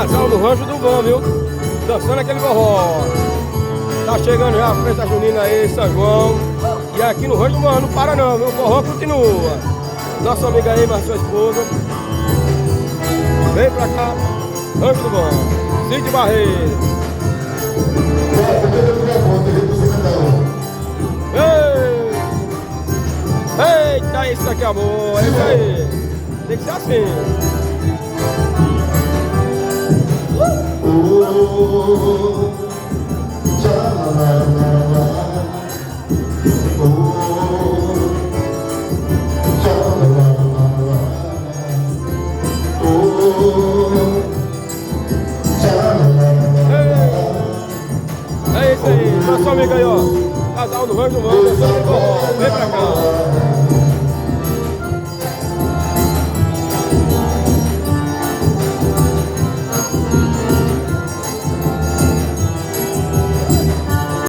Casal do Rancho do Vão, viu? Dançando aquele forró. Tá chegando já a festa junina aí, São João. E aqui no Rancho do Vão não para não, viu? O forró continua. Nossa amiga aí, mas sua esposa. Vem pra cá, Rancho do Vão. Cid Barreiro. Eita, isso aqui é amor, é isso aí. Tem que ser assim. É isso aí, nosso amigo aí, ó. Casal do Rancho do Vão.